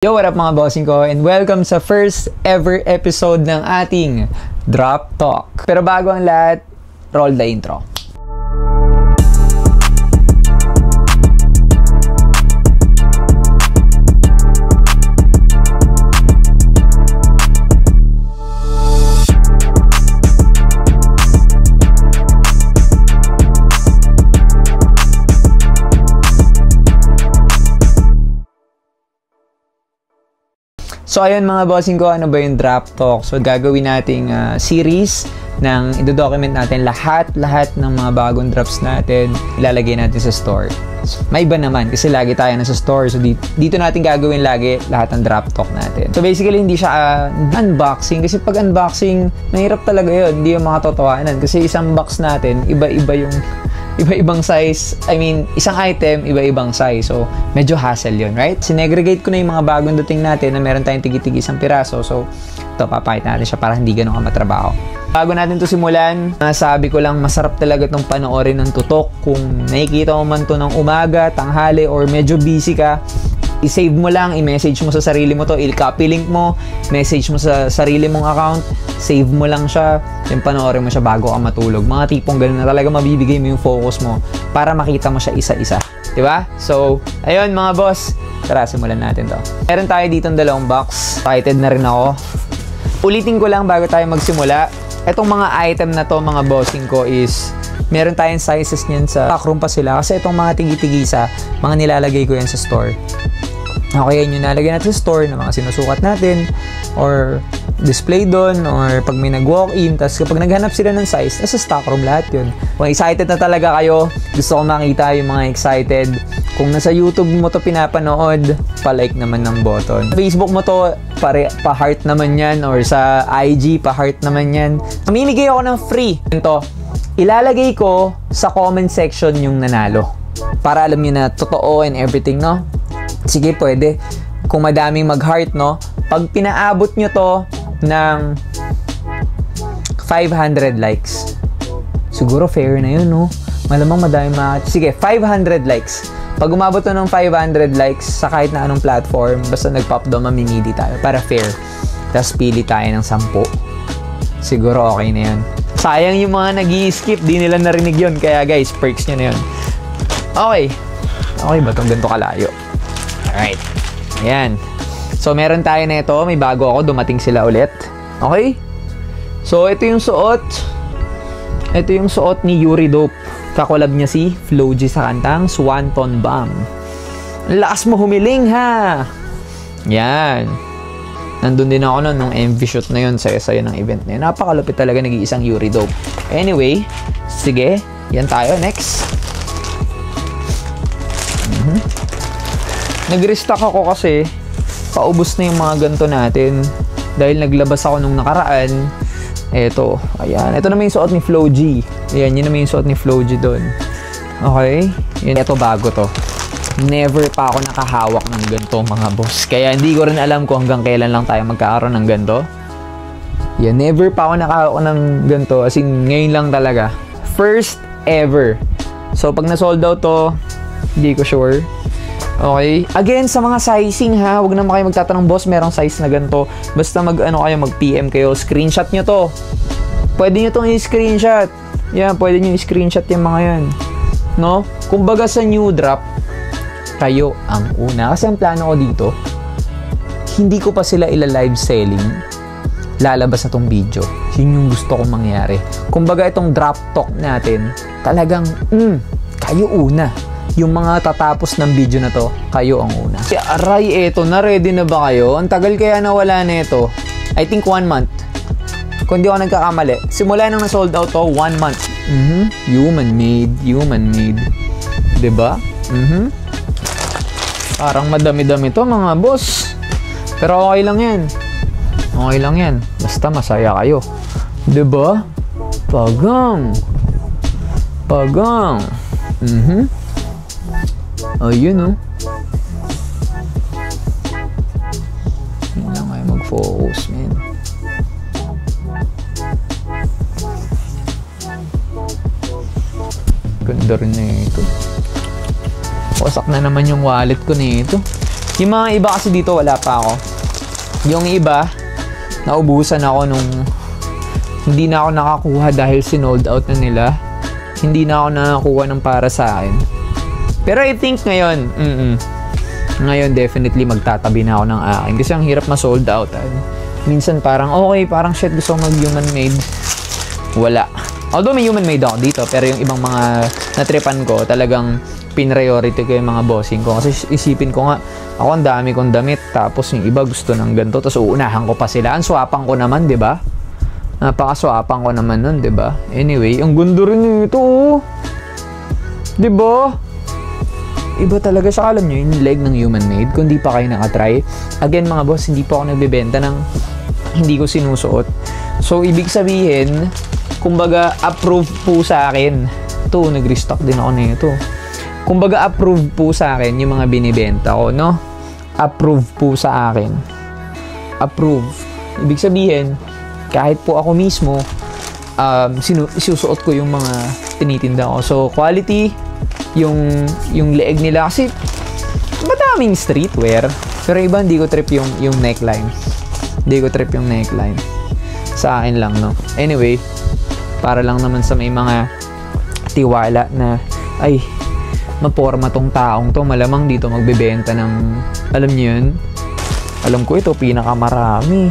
Yo, what up mga bossing ko, and welcome sa first ever episode ng ating Drop Talk. Pero bago ang lahat, roll the intro. So ayun mga bossing ko, ano ba yung Drop Talk? So gagawin nating series ng i-document natin lahat ng mga bagong drops natin, ilalagay natin sa store. So, may iba naman kasi lagi tayo nasa store. So dito natin gagawin lagi lahat ng Drop Talk natin. So basically hindi siya unboxing kasi pag unboxing, mahirap talaga yun. Hindi yung mga totohanan kasi isang box natin, iba-ibang size. I mean, isang item, iba-ibang size. So, medyo hassle yun, right? Sinegregate ko na yung mga bagong dating natin na meron tayong tigi-tigi isang piraso. So, ito, papakita natin siya para hindi ganun ka matrabaho. Bago natin to simulan, sabi ko lang, masarap talaga itong panoorin ng tutok. Kung nakikita mo man to ng umaga, tanghali, or medyo busy ka, i-save mo lang, i-message mo sa sarili mo to, i-copy link mo, message mo sa sarili mong account, save mo lang siya, then panoorin mo siya bago ka matulog. Mga tipong ganun na talaga mabibigay mo yung focus mo para makita mo siya isa-isa. Diba? So, ayun mga boss, tara, simulan natin to. Meron tayo dito ng dalawang box. Excited na rin ako. Ulitin ko lang bago tayo magsimula. Etong mga item na to, mga bossing ko, is meron tayong sizes niyan sa backroom pa sila. Kasi itong mga tigi-tigisa, mga nilalagay ko yan sa store. Okay, yan yung nalagay natin sa store na mga sinusukat natin or display doon or pag may nag-walk-in. Tapos kapag naghanap sila ng size, nasa stock room lahat yun. Kung excited na talaga kayo, gusto ko makita yung mga excited. Kung nasa YouTube mo to pinapanood, pa-like naman ng button. Facebook mo to, pa-heart naman yan. Or sa IG, pa-heart naman yan. Mamimigay ako ng free. Ito, ilalagay ko sa comment section yung nanalo. Para alam nyo na totoo and everything, no? Sige, pwede. Kung madaming mag-heart, no? Pag pinaabot nyo to ng 500 likes, siguro fair na yun, no? Malamang madaming sige, 500 likes. Pag umabot to ng 500 likes sa kahit na anong platform, basta nag-pop down, mamimili tayo para fair. Tapos pili tayo ng 10. Siguro okay na yun. Sayang yung mga nag-i-skip, di nila narinig yun. Kaya guys, perks nyo na yun. Okay. Okay ba itong ganito kalayo? Alright. Ayan. So, meron tayo na ito. May bago ako. Dumating sila ulit. Okay? So, ito yung suot. Ito yung suot ni Yuri Dope. Kakolab niya si Flo G sa kantang Swanton Bomb. Lakas mo humiling, ha? Yan. Nandun din ako nung MV shoot na yun. Saya-saya ng event na yun. Napakalupit talaga nag-iisang Yuri Dope. Anyway, sige. Yan tayo. Next. Nag-restock ako kasi paubos na yung mga ganito natin dahil naglabas ako nung nakaraan. Eto, ayan. Ito naman yung suot ni Flo G. Ayan, yun naman yung suot ni Flo G doon. Okay? Yun, ito bago to. Never pa ako nakahawak ng ganito, mga boss. Kaya hindi ko rin alam kung hanggang kailan lang tayo magkakaroon ng ganito. Yan, never pa ako nakahawak ng ganito. As in, ngayon lang talaga. First ever. So, pag na-sold out to, hindi ko sure. Okay? Again, sa mga sizing ha, huwag naman kayo magtatanong, boss, merong size na ganito. Basta mag-PM kayo, screenshot nyo to. Pwede nyo itong i-screenshot. Yan, pwede nyo i-screenshot yung mga yan. No? Kumbaga sa new drop, kayo ang una. Kasi ang plano ko dito, hindi ko pa sila ila-live selling. Lalabas na tong video. Yun yung gusto kong mangyari. Kumbaga itong drop talk natin, talagang, kayo una. Yung mga tatapos ng video na to, kayo ang una. Aray, eto na, ready na ba kayo? Ang tagal kaya nawala na ito. I think 1 month. Kung di ako nagkakamali. Simula nang na-sold out to, 1 month. Human made. Diba? Parang madami-dami to, mga boss. Pero okay lang yan. Okay lang yan. Basta masaya kayo. Diba? Pagang. Ayun, oh. Hindi lang kayo mag-focus, man. Ganda rin na ito. Wasak na naman yung wallet ko nito. Yung mga iba kasi dito wala pa ako. Yung iba, naubusan ako nung hindi na ako nakakuha dahil sinold out na nila. Hindi na ako nakakuha ng para sa akin. Pero I think ngayon definitely magtatabi na ako ng akin kasi ang hirap ma-sold out. Minsan parang okay, parang shit, gusto ko mag-human made. Wala. Although may human made ako dito, pero yung ibang mga natripan ko, talagang priority ko yung mga bossing ko. Kasi isipin ko nga, ako ang dami kong damit, tapos yung iba gusto ng ganito, tapos uunahan ko pa sila. Ang swapang ko naman, di ba? Napakaswapang ko naman nun, di ba? Anyway, ang gundo rin ito, di ba? Iba talaga siya. Alam nyo, yung leg ng human made, kung di pa kayo nakatry. Again, mga boss, hindi pa ako nagbebenta ng hindi ko sinusuot. So, ibig sabihin, kumbaga, approve po sa akin. Ito, nag-restock din ako na ito. Kumbaga, approve po sa akin yung mga binibenta ko, no? Approve po sa akin. Approve. Ibig sabihin, kahit po ako mismo, isusuot ko yung mga tinitinda ko. So, quality, yung leeg nila. Kasi, madaming streetwear. Pero iba, hindi ko trip yung neckline. Hindi ko trip yung neckline. Sa akin lang, no? Anyway, para lang naman sa may mga tiwala na, ay, maporma tong taong to, malamang dito magbebenta ng, alam niyo yun? Alam ko ito, pinakamarami.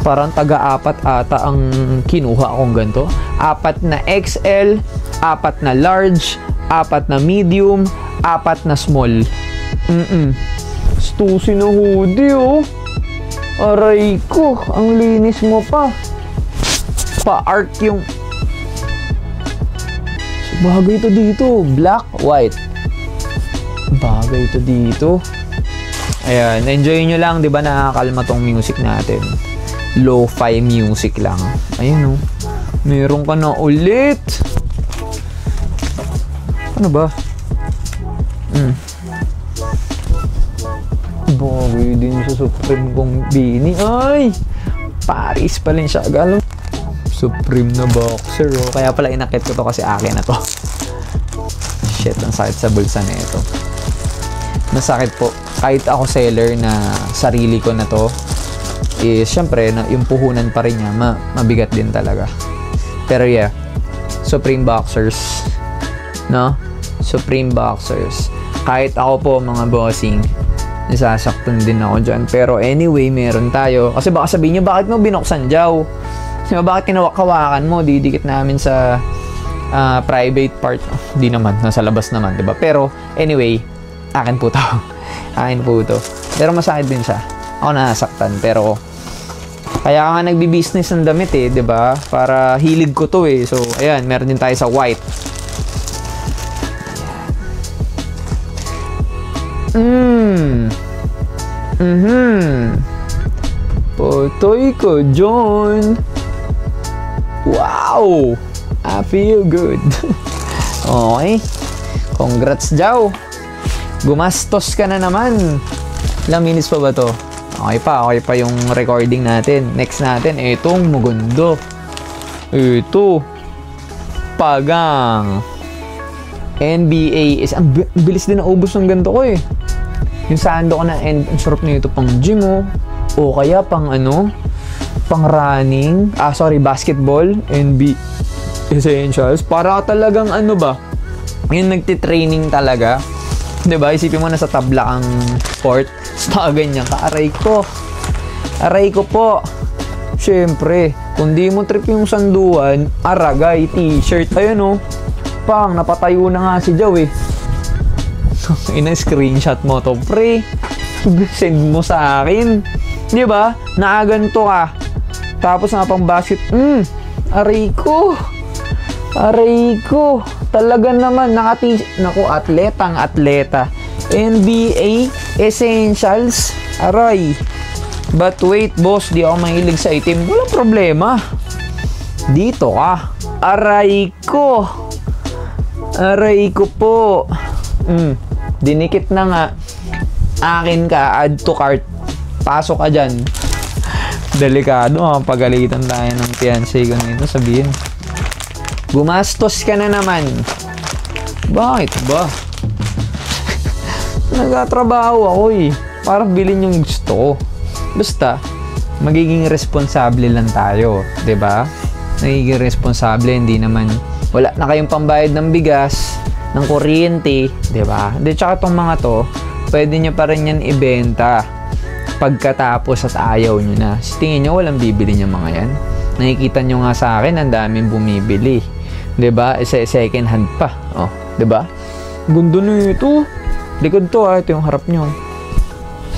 Parang taga-apat ata ang kinuha akong ganito. 4 na XL, 4 na large, 4 na medium, 4 na small. Stusi na hoodie, oh. Aray ko, ang linis mo pa. Pa-art yung... Bagay ito dito. Black, white. Bagay ito dito. Ayan, enjoy nyo lang, di ba? Nakakalma tong music natin. Lo-fi music lang. Ayan, oh. Meron ka na ulit. Ano ba? Bagay din sa Supreme kong bini. Ay! Paris pa rin siya. Galang Supreme na boxer, oh. Kaya pala inakit ko to kasi akin na to. Shit, ang sakit sa bulsa na ito. Masakit po. Kahit ako seller na sarili ko na to, syempre, yung puhunan pa rin niya, mabigat din talaga. Pero yeah, Supreme boxers. No? Supreme boxers. Kahit ako po, mga bossing, nasasaktan din ako dyan. Pero anyway, meron tayo. Kasi baka sabihin nyo, bakit mo binuksan dyaw? Diba, bakit kinawakawakan mo? Didikit namin sa private part. Di naman, nasa labas naman, diba? Pero anyway, akin po to. Akin po to. Pero masakit din siya. Ako nasaktan. Pero kaya nga nagbi-business ng damit, eh, diba? Para hilig ko to, eh. So ayan, meron din tayo sa white. Potoy ko, John. Wow! I feel good. Okay. Congrats, Jow. Gumastos ka na naman. Ilang minutes pa ba to? Okay pa yung recording natin. Next natin, itong mugundo. Ito. Pagang. NBA is, ang bilis din na ubos ng ganito ko, eh. Yung sando ko na, and ang sarap na ito pang gym, oh. O kaya pang ano, pang running, basketball, NBA essentials. Para talagang ano ba, yung nagtitraining talaga. Diba? Isipin mo na sa tabla ang sport. Basta ganyan ka. Aray ko po. Siyempre, kung di mo trip yung sanduan, aragay, t-shirt. Ayun, oh. Pang, napatayo na nga si Jow, eh. Ina-screenshot mo to, pre. Send mo sa akin. Diba? Nakaganto ka. Tapos nga pang basket. Aray ko. Talaga naman. Naku, atletang atleta. NBA Essentials. Aray. But wait, boss. Di ako mahilig sa itim. Walang problema. Dito ka. Aray ko po. Dinikit na nga. Akin ka. Add to cart. Pasok ka dyan. Delikado, pagalitan tayo ng fiancé ko nito. Sabihin, gumastos ka na naman. Bakit ba? Nagtatrabaho ako, eh. Parang bilhin yung gusto ko. Basta, magiging responsable lang tayo, 'di ba? Nagiging responsable, hindi naman wala na kayong pambayad ng bigas, ng kuryente, 'di ba? Hindi, tsaka tong mga to, pwede nyo pa rin yan ibenta pagkatapos at ayaw nyo na. Tingin nyo walang bibili nyo mga yan? Nakikita nyo nga sa akin, ang daming bumibili, 'di ba? Second hand pa, oh, 'di ba? Gundo na ito. Likod to, ito yung harap nyo.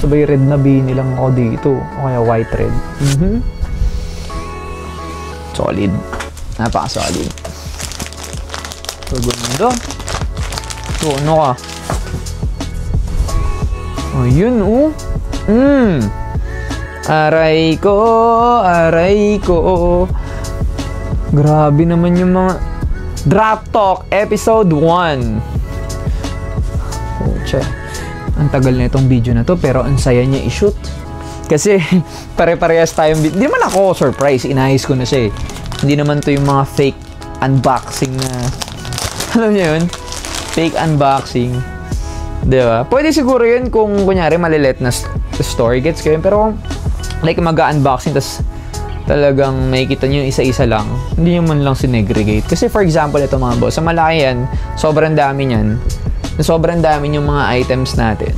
Sabay red na bini lang ako dito. O kaya white red. Solid. Napaka-solid. Gundo. So, ano ka? O, yun, oh. Aray ko. Grabe naman yung mga Drop Talk Episode 1. Ang tagal na itong video na to, pero ang saya niya i-shoot. Kasi, pare-parehas tayong video. Hindi naman ako surprise, inayos ko na siya eh. Hindi naman to yung mga fake unboxing na, alam niyo yun? Fake unboxing. Diba? Pwede siguro yun kung, kunyari, malilit na story gets kayo. Pero, like, mag-unboxing, tas talagang makikita nyo isa-isa lang. Hindi nyo man lang sinegregate. Kasi, for example, ito mga boss, sa malaki yan, sobrang dami niyan. Sobrang dami yung mga items natin,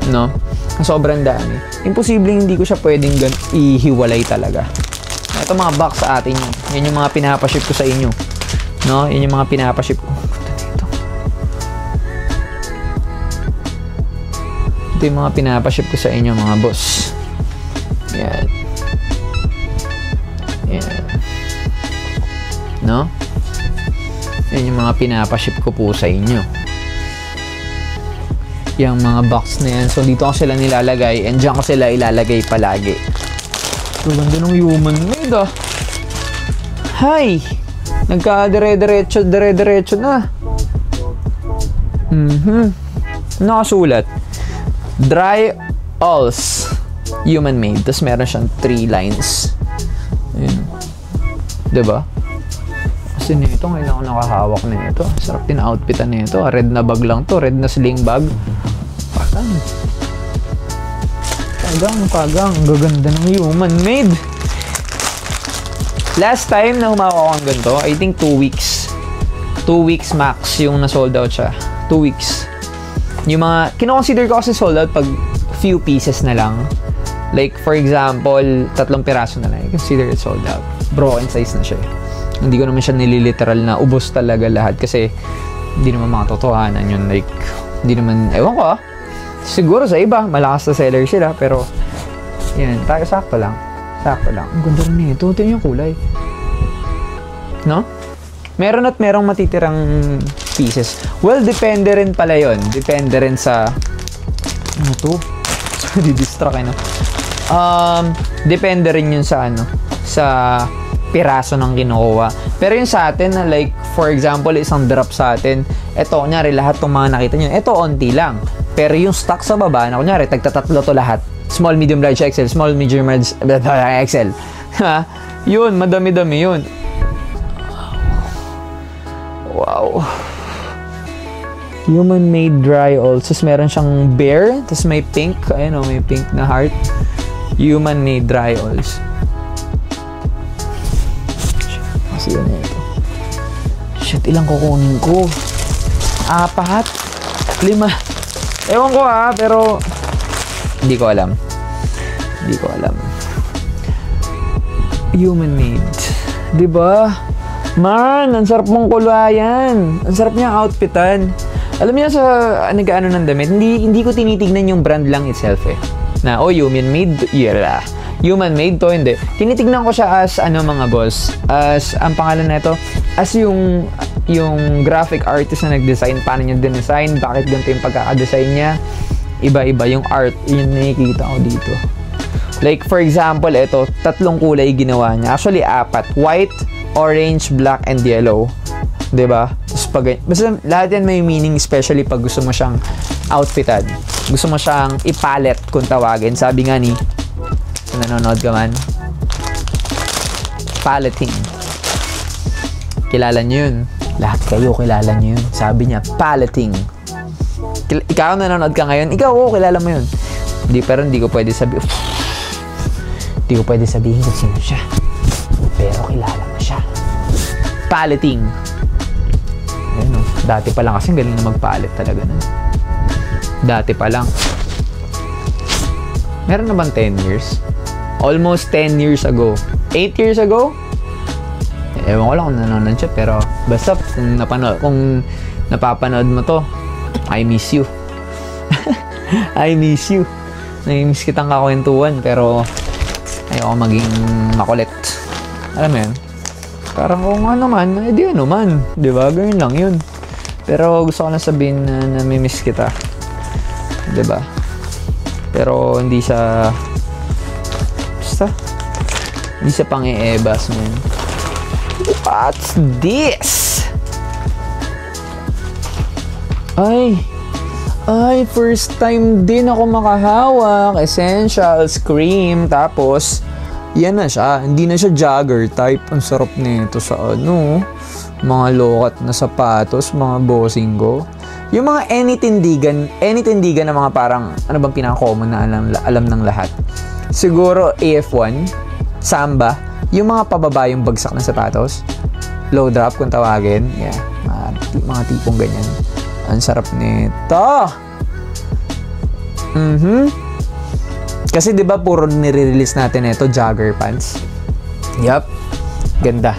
no? Sobrang dami. Imposibleng hindi ko siya pwedeng ihiwalay talaga. Ito mga box sa atin yun. Yan yung mga pinapaship ko sa inyo, no? Yan yung mga pinapaship ko. Ito yung mga pinapaship ko sa inyo, mga boss. Yan. Yan. No? Yan yung mga pinapaship ko po sa inyo. Yung mga box na yan. So, dito ko sila nilalagay and dyan ko sila ilalagay palagi. So, ganda ng human made, ah. Hi! Nagka-dire-diretso na. Nakasulat. Dry Alls. Human made. Tapos meron siyang 3 lines. Ayun. Diba? Kasi nito, ngayon ako nakahawak na ito. Sarap din outfitan na ito. Red na bag lang to. Red na sling bag. Pagang. Ang gaganda ng human made. Last time na humawak ako ng ganito, I think 2 weeks. 2 weeks max yung na-sold out siya. 2 weeks. Yung mga, kinoconsider ko kasi sold out pag few pieces na lang. Like, for example, 3 piraso na lang. I consider it sold out. Broken size na siya. Hindi ko naman siya nililiteral na ubos talaga lahat kasi hindi naman mga totohanan yun. Like, hindi naman, ewan ko ah. Siguro sa iba, malakas na seller sila, pero yan, tayo sakto lang. Ang ganda rin nito. Tingnan yung kulay. No? Meron at merong matitirang pieces. Well, depende rin pala yun. Depende rin sa ano to? Di-distract no? Depende rin yun sa ano, sa piraso ng kinukuha. Pero yun sa atin na like, for example, isang drop sa atin, eto, kunyari, lahat ng mga nakita nyo, eto, onti lang. Pero yung stock sa baba, na kunyari, tagtatatlo to lahat. Small, medium, large, XL. Small, medium, large, XL. Yun, madami-dami yun. Wow. Human made dry also. Tapos meron siyang bear. Tapos may pink. Ayun o, may pink na heart. Human made dry also. Kasi yun ito. Shit, ilang kukunin ko? 4? 5? Ewan ko pero hindi ko alam. Human made. Diba? Man, ang sarap mong kulayan. Ang sarap niyang outfitan. Alam niyo sa nag-ano ng damit, hindi ko tinitignan yung brand lang itself eh. Na, human made, human made to, hindi. Tinitignan ko siya as, mga boss, as, ang pangalan na ito, as yung graphic artist na nag-design, paano niya din-design, bakit ganito yung pagkakadesign niya, iba-iba yung art, yun nakikita ko dito. Like, for example, ito, 3 kulay ginawa niya. Actually, 4. White, orange, black, and yellow. Diba? Basta lahat yan may meaning, especially pag gusto mo siyang outfitan. Gusto mo siyang ipalet kung tawagin. Sabi nga ni, kung nanonood ka man, paleting. Kilala niyo yun. Lahat kayo kilala niyo yun. Sabi niya, paleting. Ikaw nanonood ka ngayon, ikaw, kilala mo yun. Pero hindi ko pwede sabihin. Hindi ko pwede sabihin kung sino siya. Pero kilala mo siya. Paleting. Ayun, dati pa lang kasi galing na magpalit talaga na. Dati pa lang. Meron na bang 10 years? Almost 10 years ago. 8 years ago? Ewan ko lang kung nanonood siya, pero basta kung napapanood mo to, I miss you. I miss you. Nai-miss kitang kakwentuhan, pero ayoko maging makulit. Alam mo yun? Parang kung ano man, edi ano man. Diba? Ganyan lang yun. Pero gusto ko lang sabihin na nami-miss kita. Diba? Pero hindi siya basta hindi siya pang-e-ebas man. What's this? Ay, first time din ako makahawak. Essentials cream. Tapos yan na siya. Hindi na siya jogger type. Ang sarap nito sa mga lokat na sapatos, mga bossing ko. Yung mga any-tindigan na mga parang, ano bang pinaka-common na alam ng lahat? Siguro AF1, Samba, yung mga pababa yung bagsak na sapatos, low drop kung tawagin. Yeah, mga tipong ganyan. Ang sarap nito. Kasi 'di ba puro nire-release natin ito jogger pants. Yup. Ganda.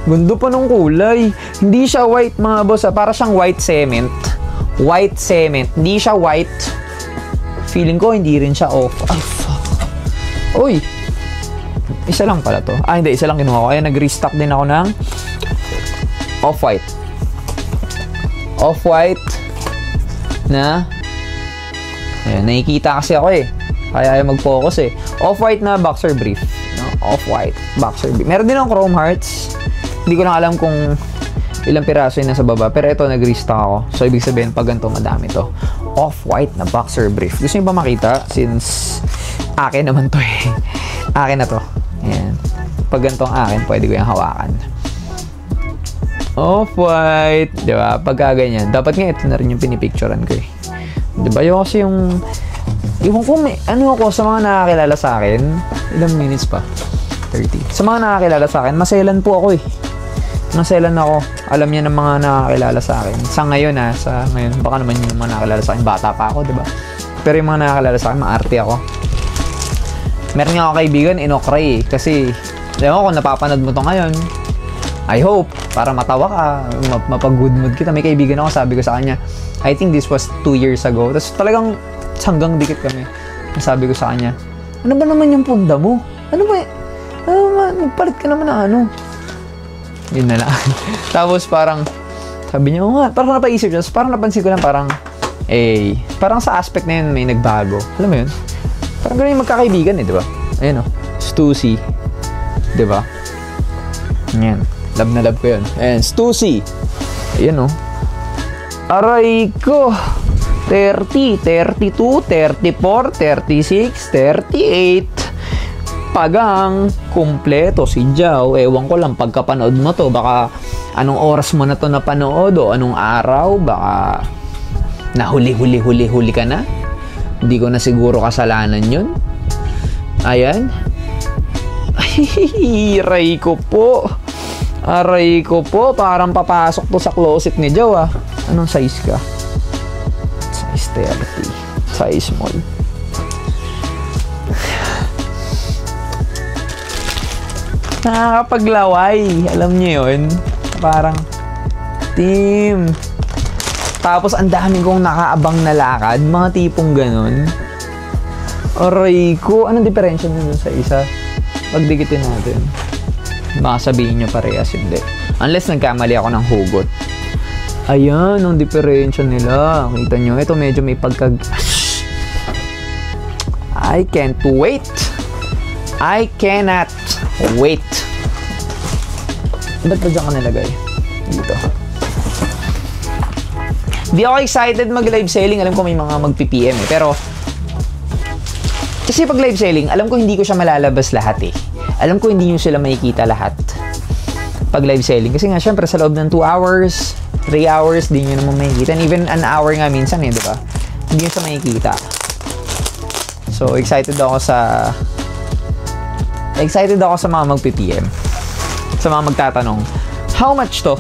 Gundo pa ng kulay. Hindi siya white mga boss. Para siyang white cement. White cement. Hindi siya white. Feeling ko hindi rin siya off. Ay, fuck. Uy. Isa lang pala to. Hindi. Isa lang kinuha ko. Kaya nag-restock din ako ng off-white. Off-white na ayan, nakikita kasi ako eh. Kaya ayaw mag-focus eh. Off-white na boxer brief. No? Off-white boxer brief. Meron din ng chrome hearts. Hindi ko lang alam kung ilang piraso yung nasa baba. Pero ito, nag-restock ako. So, ibig sabihin, pag ganito, madami to. Off-white na boxer brief. Gusto nyo ba makita? Since akin naman to eh. Akin na to. Ayan. Pag ganito ang akin, pwede ko yung hawakan. Off-white. Diba? Pagka ganyan. Dapat nga ito na rin yung pinipicturean ko eh. Diba? Yung kasi yung kung may, ako sa mga nakakilala sa akin, ilang minutes pa? 30. Sa mga nakakilala sa akin, maselan po ako eh. Maselan ako. Alam niya ng mga nakakilala sa akin. Sa ngayon baka naman yung mga nakakilala sa akin, bata pa ako, diba? Pero yung mga nakakilala sa akin, maarte ako. Meron nga ako kaibigan, inokray eh. Kasi, alam ko kung napapanood mo to ngayon, I hope, para matawa ka, mapag-good mood kita. May kaibigan ako, sabi ko sa kanya, I think this was 2 years ago. Tapos talagang hanggang dikit kami. Sabi ko sa kanya, ano ba naman yung punda mo? Ano ba? Nagpalit ka naman na ano? Yun na lang. Tapos parang, sabi niya, nga, parang napaisip niya. Parang napansin ko lang parang, parang sa aspect na yun may nagbago. Alam mo yun? Parang ganun yung magkakaibigan eh, di ba? Ayan o, Stussy. Di ba? Ayan. Love na love ko yun. Ayan, Stussy. Ayan o. Aray ko. 30, 32, 34, 36, 38. Pagang kumpleto si Jao. Ewan ko lang pagkapanood mo to, baka anong oras mo na to napanood o anong araw, baka nahuli ka na. Hindi ko na siguro kasalanan yun. Ayan. Ay, aray ko po. Aray ko po. Parang papasok to sa closet ni Jao ah. Anong size ka? Size 30. Size small. Nakakapaglaway. Alam niyo yun? Parang, team. Tapos, ang dami kong nakaabang na lakad. Mga tipong ganun. Aray ko. Anong diferensya nyo sa isa? Pagdikitin natin. Baka sabihin nyo parehas, hindi. Unless nagkamali ako ng hugot. Ayan, ang diferensya nila. Kita nyo, ito medyo may pagkag... I can't wait. I cannot wait. Ba't ba dyan ka nilagay? Dito. Di ako excited mag-live selling. Alam ko may mga mag-PPM eh. Pero, kasi pag live selling, alam ko hindi ko siya malalabas lahat eh. Alam ko hindi nyo sila makikita lahat. Pag live selling. Kasi nga, syempre, sa loob ng 2 hours, 3 hours, di nyo naman makikita. And even an hour nga minsan eh, di ba? Hindi nyo siya makikita. So, excited ako sa mga mag-PPM. Sa mga magtatanong, how much to?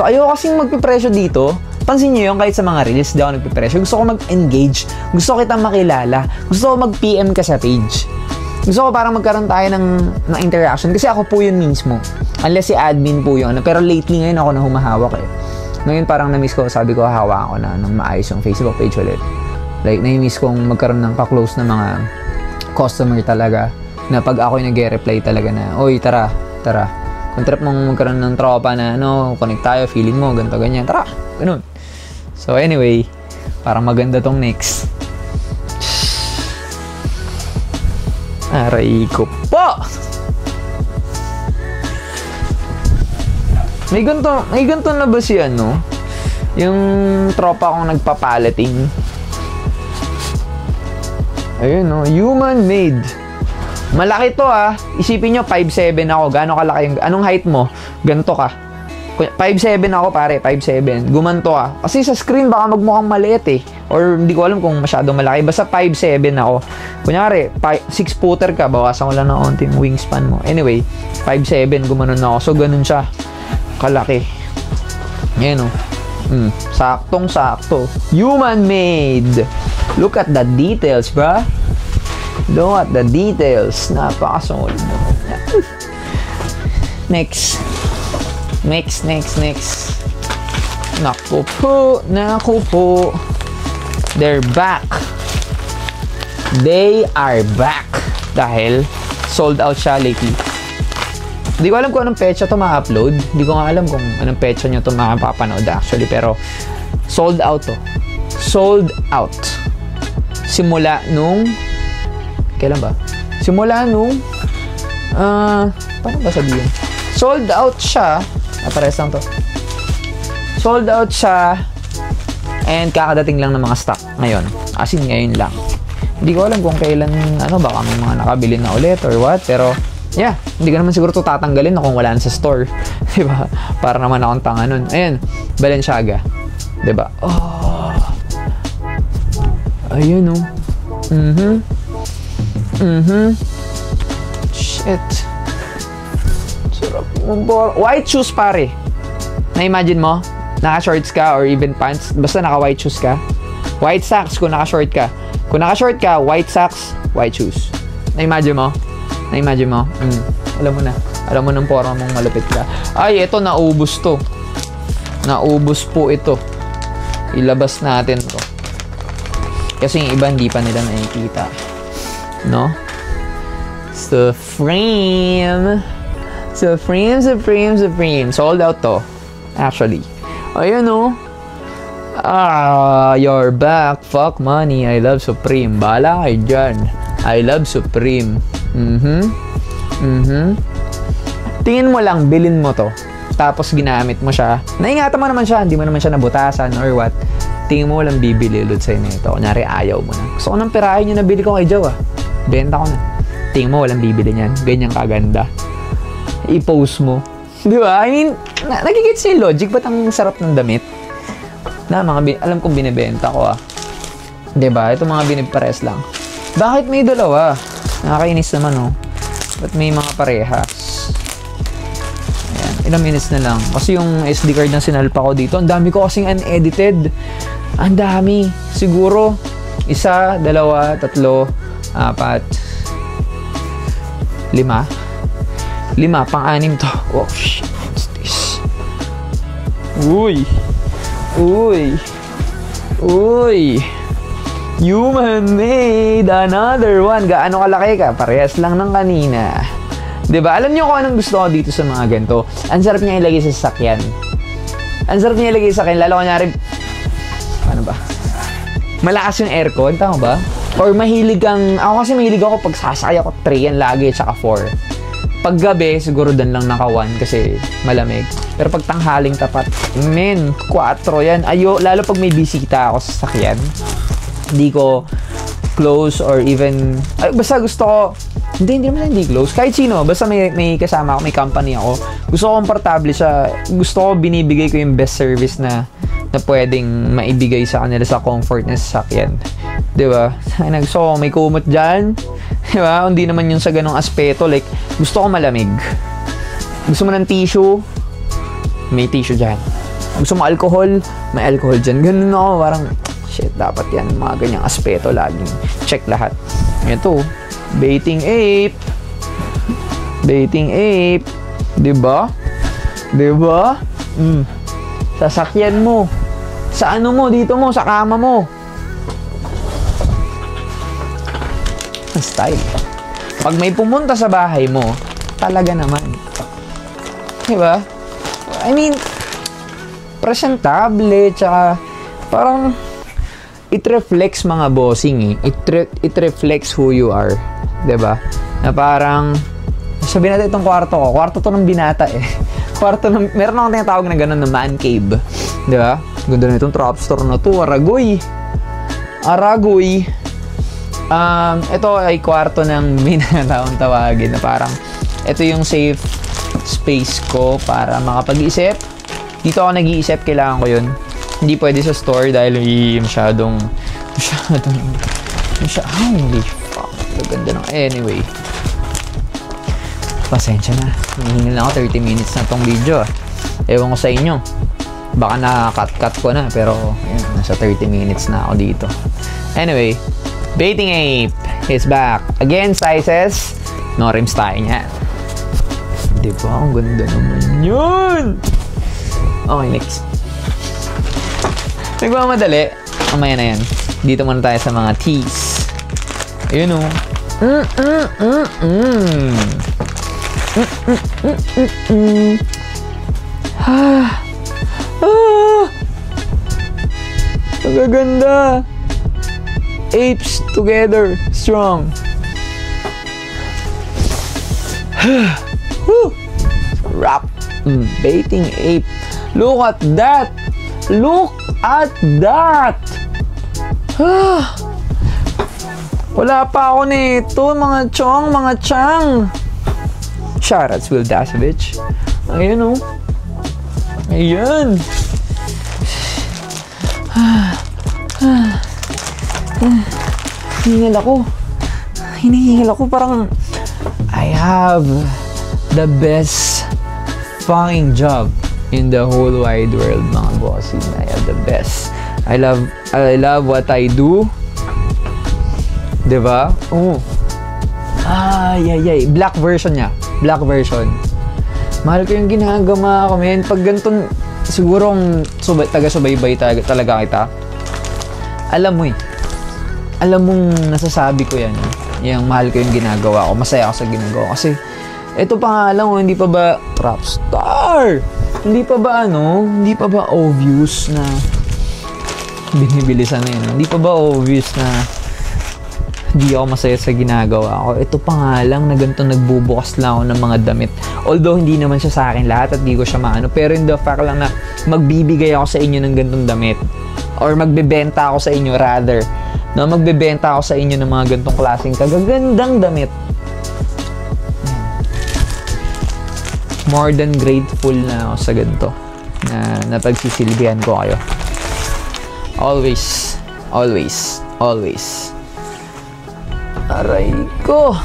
Ayoko kasing magpipresyo dito. Pansin nyo yun, kahit sa mga reels, di ako nagpipresyo. Gusto ko mag-engage. Gusto ko kitang makilala. Gusto ko mag-PM ka sa page. Gusto ko parang magkaroon tayo ng interaction. Kasi ako po yun mismo. Unless si admin po yun. Pero lately ngayon ako na humahawak eh. Ngayon parang na-miss ko, sabi ko, hawa ako na ng maayos yung Facebook page ulit. Like, na-miss kong magkaroon ng ka-close na mga customer talaga. Na pag ako yung nag-reply talaga na, oy, tara. Kung trip mong magkaroon ng tropa na, connect tayo, feeling mo, ganito, ganyan, tara, ganun. So, anyway, parang maganda tong next. Aray ko po! May ganito na ba si yung tropa kong nagpapalating? Ayun, human made. Malaki to Isipin nyo, 5'7 ako. Gano'ng kalaki anong height mo? Ganito ka. 5'7 ako pare, 5'7. Gumanto ka. Kasi sa screen baka magmukhang maliit eh. Or hindi ko alam kung masyadong malaki. Basta 5'7 ako. Kunyari, 6-footer ka. Bawasan ko lang ng onting wingspan mo. Anyway, 5'7 gumanon ako. So, ganun siya. Kalaki. Yan Saktong-sakto. Human made. Look at the details, bruh. Look at the details. Napakasunod. Next. Naku po. They're back. They are back. Dahil sold out siya lately. Hindi ko alam kung anong petsa ito ma-upload. Hindi ko nga alam kung anong petsa nyo ito makapapanood actually. Pero sold out to. Sold out. Simula nung kailan ba? Simula nung paano ba sabihin? Sold out siya. Pares lang to. Sold out siya and kakadating lang ng mga stock ngayon. As in, ngayon lang. Hindi ko alam kung kailan, baka may mga nakabili na ulit or what. Pero, yeah, hindi ko naman siguro ito tatanggalin na kung wala na sa store. Diba? Para naman akong tanga nun. Ayan, Balenciaga. Diba? Oh. Ayun, Shit. Sarap mo. White shoes, pare. Na-imagine mo? Naka-shorts ka or even pants. Basta naka-white shoes ka. White socks kung naka-short ka. Kung naka-short ka, white socks, white shoes. Na-imagine mo? Alam mo na. Alam mo ng forma mong malupit ka. Ay, ito, naubos to. Naubos po ito. Ilabas natin to. Kasi yung iba hindi pa nila nakikita. No? Supreme. Sold out to. Actually. Ayun you're back. Fuck money. I love Supreme. Bahala kayo dyan. I love Supreme. Tingin mo lang, bilin mo to. Tapos ginamit mo siya. Naingatan mo naman siya. Hindi mo naman siya nabutasan or what. Tingin mo walang bibili ulit sa'yo nito. Kunyari, ayaw mo na. Gusto ko ng pirahin yung nabili ko kay Joe Benta ko na. Tingin mo walang bibili niyan. Ganyan kaganda. I-post mo. Di ba? I mean, nagigits yung logic. Ba't ang sarap ng damit? Alam kong binibenta ko Di ba? Ito mga binipares lang. Bakit may dalawa? Nakakainis naman Ba't may mga parehas? Ayan. Ilang minutes na lang. Kasi yung SD card na sinalpa ko dito, ang dami ko kasing unedited. Ang dami. Siguro, 1, 2, 3, 4, 5. 5, pang-anim to. Oh, shit. What's this? Uy. Human made. Another one. Gaano kalaki ka? Parehas lang ng kanina. Diba? Alam nyo kung anong gusto ko dito sa mga ganito? Ang sarap niya ilagay sa sasakyan. Lalo kunyari, ano ba? Malakas yung aircon. Tama ba? Or mahilig ako kasi mahilig ako pag sasakay ako 3 yan lagi tsaka 4. Pag gabi, siguro dan lang naka 1 kasi malamig. Pero pag tanghaling tapat, 4 yan. Lalo pag may bisita ako sa sasakyan, hindi ko close or even, basta gusto ko, hindi close. Kahit sino, basta may kasama ako, may company ako. Gusto ko komportable siya. Gusto ko binibigay ko yung best service na pwedeng maibigay sa kanila sa comfort na sasakyan. Diba? So, may kumot dyan. Diba? Hindi naman yun sa ganong aspeto. Like, gusto ko malamig. Gusto mo ng tissue? May tissue dyan. Gusto mo alcohol? May alcohol dyan. Ganun ako. Parang, shit, dapat yan. Mga ganyang aspeto laging check lahat. Ito. Baiting ape. Baiting ape. Diba? Diba? Sasakyan mo. Sa ano mo, dito mo, sa kama mo. Style. Pag may pumunta sa bahay mo, talaga naman. Diba? I mean, presentable, tsaka parang it reflects mga bossing eh. It reflects who you are. Diba? Na parang, sabihin natin itong kwarto ko. Kwarto to ng binata eh. Meron akong tinatawag na gano'n na man cave. Diba? Ganda na itong trap store na to. Aragoy. Aragoy. Ito ay kwarto ng minataong tawagin na parang ito yung safe space ko para makapag-isip. Dito ako nag-iisip, kailangan ko yun. Hindi pwede sa store dahil masyadong holy fuck. Ganda ng anyway. Pasensya na. Hihingin lang ako 30 minutes na tong video. Ewan ko sa inyo. Baka na-cut ko na pero ayun, nasa 30 minutes na ako dito. Anyway, Baiting Ape is back. Again, sizes. No rims tayo niya. Diba? Ang ganda naman yun. Okay, next. Nagmamadali. Mamaya na yan. Dito muna tayo sa mga tees. Ayun o. Magaganda. Apes together, strong. Wrap. Baiting ape. Look at that. Look at that. Wala pa ako nito, mga chong, mga chang. Shoutouts Will Dasovich. Ayan o. Ayan. Hinihingal ako. Parang I have the best fucking job in the whole wide world, mga bossing. I have the best. I love what I do. Diba? Oh. Black version niya. Black version. Mahal ko yung ginagawa ko, men. Pag ganito, siguro taga-subaybay talaga kita. Alam mo eh. Alam mong nasasabi ko yan. Yung mahal ko yung ginagawa ko. Masaya ako sa ginagawa ko. Kasi, ito pa nga lang, hindi pa ba trap star? Hindi pa ba obvious na binibilisan na yun? Hindi pa ba obvious na hindi ako masaya sa ginagawa ko? Ito pa nga lang na ganito nagbubukas lang ako ng mga damit. Although, hindi naman siya sa akin lahat at hindi ko siya maano. Pero in the fact lang na magbibigay ako sa inyo ng ganitong damit. Or magbebenta ako sa inyo rather. No, magbebenta ako sa inyo ng mga ganitong klaseng kagagandang damit. More than grateful na ako sa ganito na napagsisilbihan ko kayo. Always. Aray ko.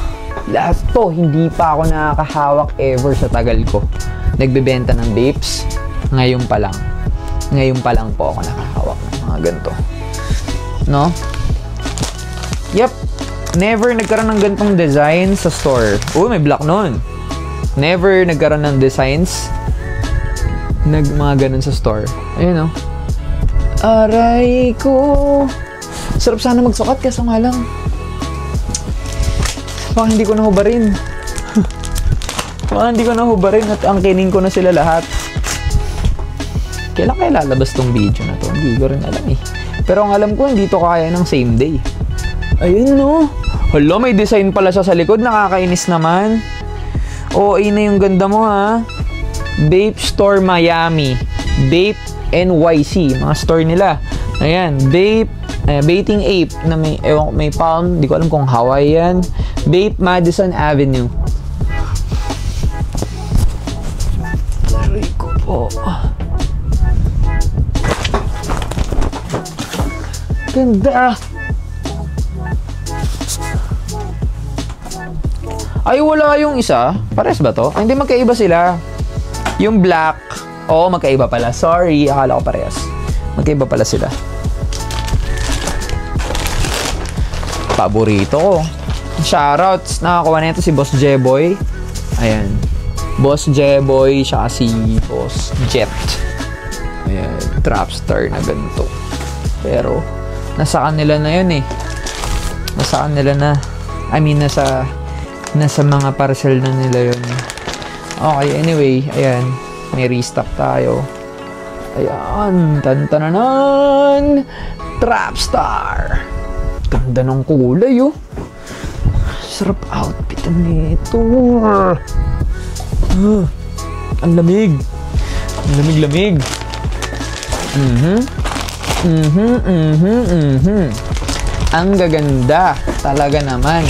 Lahat to, hindi pa ako nakakahawak ever sa tagal ko. Nagbebenta ng vapes, ngayon pa lang. Ngayon pa lang po ako nakahawak ng mga ganito. No? Yep. Never nagkaroon ng ganitong design sa store. Uy, may black nun. Never nagkaroon ng designs mga ganun sa store. Ayun, no? Aray ko. Sarap sana magsukat kaso nga lang. Baka hindi ko nahubarin. At angkinin ko na sila lahat. Kailan kaya lalabas tong video na to? Hindi ko rin alam eh. Pero ang alam ko, hindi to kaya ng same day. Ayun no. Hala, may design pala siya sa likod. Nakakainis naman. OA na yung ganda mo ha. Vape Store Miami. Vape NYC. Mga store nila. Ayan. Vape. Baiting Ape na may palm. Di ko alam kung Hawaii yan. Vape Madison Avenue. Aray ko po. Ganda. Ay, wala yung isa. Pares ba to? Ay, hindi, magkaiba sila. Yung black, oo, magkaiba pala. Sorry, akala ko parehas. Magkaiba pala sila. Paborito ko. Shoutouts. Nakakuha na ito si Boss Jeboy. Ayan. Boss Jeboy, siya si Boss Jet. Ayan. Trapstar na ganito. Pero, nasa kanila na yun eh. Nasa kanila na. I mean, nasa mga parcel na nila yun. Okay, anyway, ayan. May restock tayo. Ayan. Tantananan! Trapstar! Ganda ng kulay, oh. Sarap outfit nito. Ang lamig. Ang lamig-lamig. Ang gaganda. Talaga naman.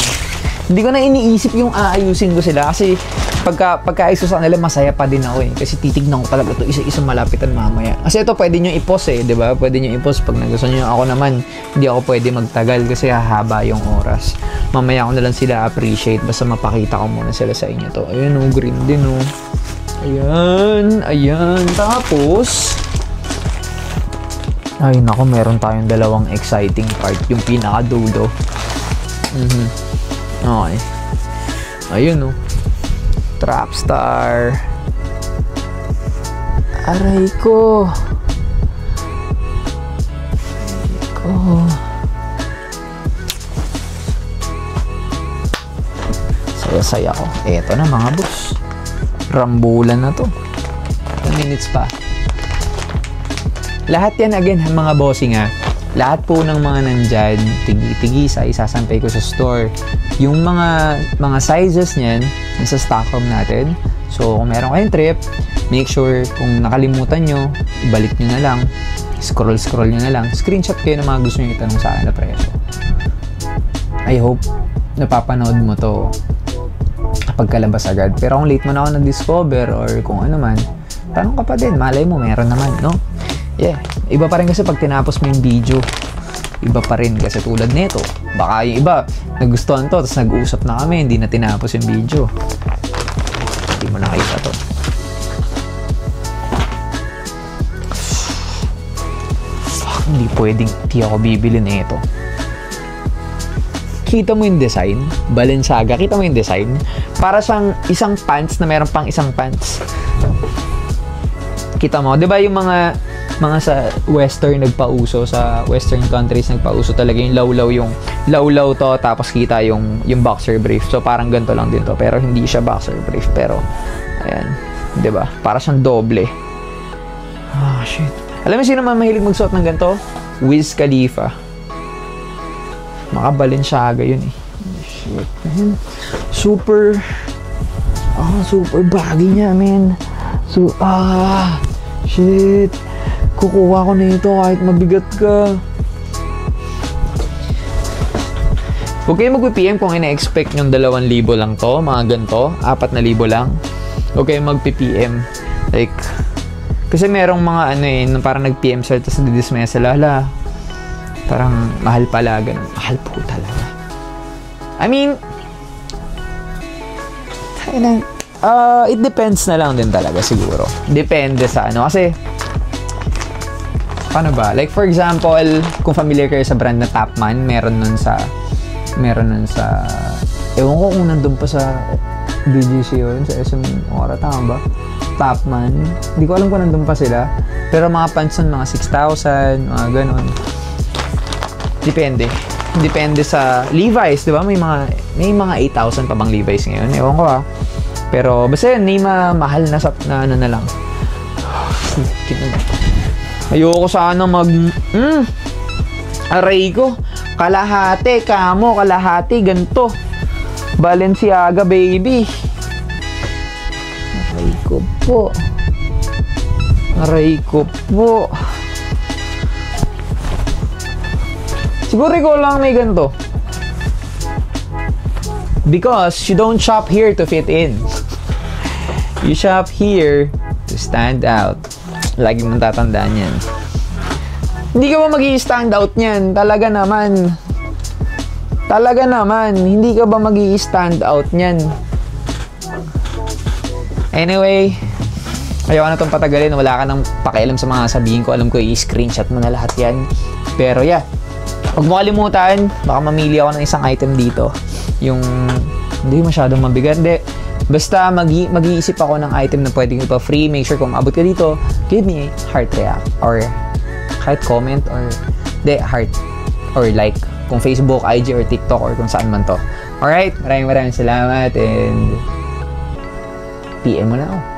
Hindi ko na iniisip yung aayusin ko sila kasi pagka-ayos sa kanila, masaya pa din ako eh. Kasi titignan ko talaga ito isa-isang malapitan mamaya. Kasi ito pwede nyo i-pause eh, di ba? Pwede nyo i-pause pag nagustuhan nyo. Ako naman, hindi ako pwede magtagal kasi hahaba yung oras. Mamaya ko na lang sila appreciate basta mapakita ko muna sila sa inyo to. Ayun oh, green din oh. Ayan. Tapos, ay nako, meron tayong dalawang exciting part. Yung pinaka-dulo. Okay. Ayun oh. Trapstar. Aray ko. Saya-saya ko. Eto na mga boss. Rambulan na to. 2 minutes pa. Lahat yan again mga bossing ha. Lahat po ng mga nandyan, tigi-tigisa, isasampay ko sa store. Yung mga sizes niyan, nasa stock room natin. So, kung meron kayong trip, make sure kung nakalimutan nyo, ibalik nyo na lang. Scroll nyo na lang. Screenshot kayo ng mga gusto nyo itanong sa akin na presyo. I hope napapanood mo to kapag kalabas agad. Pero kung late mo na ako na-discover or kung ano man, tanong ka pa din. Malay mo, meron naman, no? Yeah. Iba pa rin kasi pag tinapos mo yung video. Iba pa rin kasi tulad nito. Baka yung iba, nagustuhan to, tapos nag-uusap na kami, hindi na tinapos yung video. Hindi mo nakita to. Fuck, hindi pwedeng hindi ako bibili na ito. Kita mo yung design? Balenciaga, kita mo yung design? Para siyang isang pants na meron pang isang pants. Kita mo, di ba yung mga sa western nagpauso, sa western countries nagpauso talaga yung lawlaw to, tapos kita yung boxer brief. So parang ganito lang din to, pero hindi siya boxer brief, pero ayan, 'di ba? Para siyang doble. Ah, shit. Alam mo sino man mahilig magsuot ng ganito? Wiz Khalifa. Balenciaga yun eh. Shit, man. Super baggy niya, man. So, shit. Kukuha ko na ito kahit mabigat ka. Huwag kayo mag-PM kung ina-expect yung 2,000 lang to, mga ganito, 4,000 lang. Huwag kayo mag-PM. Like, kasi merong mga ano eh, parang nag-PM sila, tapos didismaya sila, hala, parang mahal pala, ganun. Mahal po talaga. I mean, it depends na lang din talaga siguro. Depende sa ano, kasi paano ba? Like for example, kung familiar kayo sa brand na Topman, meron nun sa ewan ko kung nandun pa sa BGC yun, sa SM Ora, tama ba? Topman. Hindi ko alam kung nandun pa sila. Pero mga pants nun, mga 6,000, mga ganun. Depende sa Levi's, di ba? May mga 8,000 pa bang Levi's ngayon? Ewan ko ah. Pero basta yun, may mahal na ano na lang. Ayoko sana aray ko. Kalahati, ganito. Balenciaga, baby. Aray ko po. Siguro ikaw lang may ganito. Because you don't shop here to fit in. You shop here to stand out. Lagi mong tatandaan yan. Hindi ka ba mag-i-stand out niyan? Talaga naman. Hindi ka ba mag-i-stand out niyan? Anyway, ayoko na itong patagalin. Wala ka nang pakialam sa mga sabihin ko. Alam ko, i-screenshot mo na lahat yan. Pero yeah, huwag mo kalimutan, baka mamili ako ng isang item dito. Yung hindi masyadong mabigat. Hindi. Basta mag-iisip ako ng item na pwedeng ipa-free. Make sure kung abot ka dito, give me a heart react. Or heart comment. Or heart. Or like. Kung Facebook, IG, or TikTok, or kung saan man to. Alright, maraming salamat and PM mo na ako.